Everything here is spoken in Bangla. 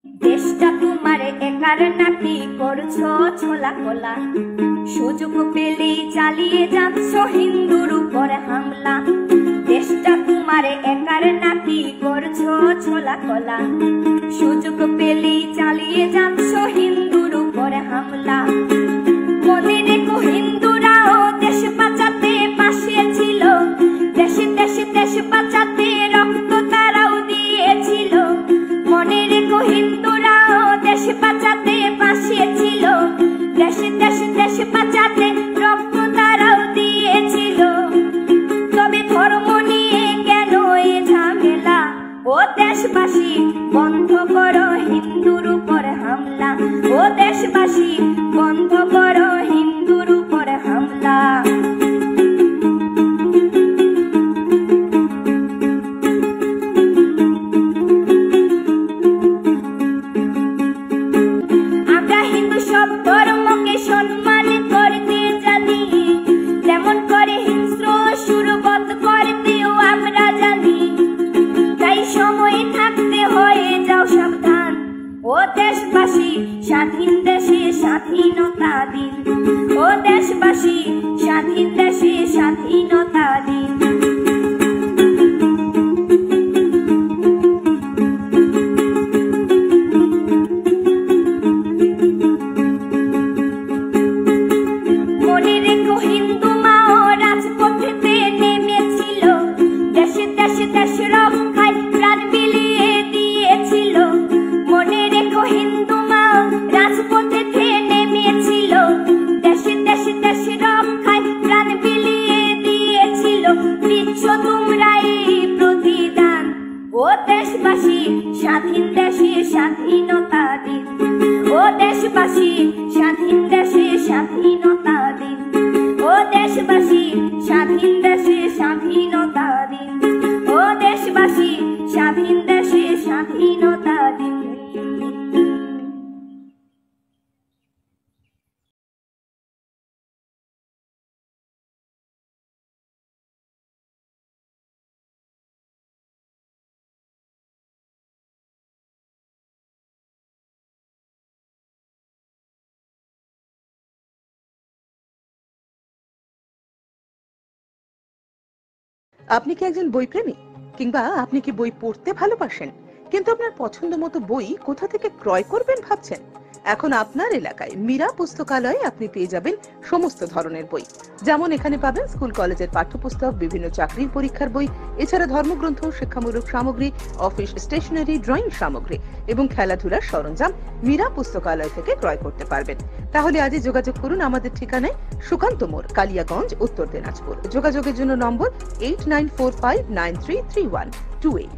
দেশটা তোমার একার নাকি করছো ছোলা কোলা, সুযোগ পেলেই চালিয়ে যাচ্ছ হিন্দুর উপর হামলা। দেশটা তোমার একার নাকি করছো ছোলা কোলা, সুযোগ পেলেই চালিয়ে যাচ্ছ হিন্দুর উপর হামলা। মনে রেখো হিন্দুরাও দেশ বাঁচাতে পাশে ছিল, দেশে দেশে দেশ বাঁচাতে রক্ত তারাও দিয়েছিল। মনে রেখো হিন্দুরাও দেশ বাঁচাতে পাশে ছিল, দেশে দেশে দেশ বাঁচাতে রক্ত তারাও দিয়েছিল। তবে ধর্ম নিয়ে কেন এ ঝামেলা? ও দেশবাসী বন্ধ করো হিন্দুর উপর হামলা, ও দেশবাসী বন্ধ করো হিন্দুর উপর হামলা। আমরা হিন্দু সব ধর্মকে সম্মান করতে জানি, যেমন করে হিংস্র সুরবত করতেও আমরা জানি। তাই সময় থাকতে হয়ে যাও সাবধান, ও দেশবাসী স্বাধীন দেশে স্বাধীনতা দিন, ও দেশবাসী স্বাধীন দেশে স্বাধীনতা দিন। মনে রেখো হিন্দু মাও রাজপথেতে নেমেছিল, দেশে দেশে দেশ রক্ষায় প্রাণ বিলিয়ে দিয়েছিল। মনে রেখো হিন্দু মাও রাজপথেতে নেমেছিল, দেশে দেশে দেশ রক্ষায় প্রাণ বিলিয়ে দিয়েছিল। দিচ্ছ তোমরা এই প্রতিদান, ও দেশবাসী স্বাধীন দেশে স্বাধীনতা দিন, ও দেশবাসী স্বাধীন দেশে স্বাধীনতা দিন, ও দেশবাসী স্বাধীন দেশে স্বাধীনতা দিন, ও দেশবাসী স্বাধীন দেশে স্বাধীনতা দিন। আপনি কি একজন বইপ্রেমী, কিংবা আপনি কি বই পড়তে ভালোবাসেন, কিন্তু আপনার পছন্দ মতো বই কোথা থেকে ক্রয় করবেন ভাবছেন? এখন আপনার এলাকায় মীরা পুস্তকালয়ে আপনি পেয়ে যাবেন সমস্ত ধরনের বই। যেমন এখানে পাবেন স্কুল কলেজের পাঠ্যপুস্তক, বিভিন্ন চাকরির পরীক্ষার বই, এছাড়া ধর্মগ্রন্থ, শিক্ষামূলক সামগ্রী, অফিস স্টেশনারি, ড্রয়িং সামগ্রী এবং খেলাধুলার সরঞ্জাম মীরা পুস্তকালয় থেকে ক্রয় করতে পারবেন। তাহলে আজই যোগাযোগ করুন আমাদের ঠিকানায়, সুকান্ত মোড়, কালিয়াগঞ্জ, উত্তর দিনাজপুর। যোগাযোগের জন্য নম্বর 8945933128।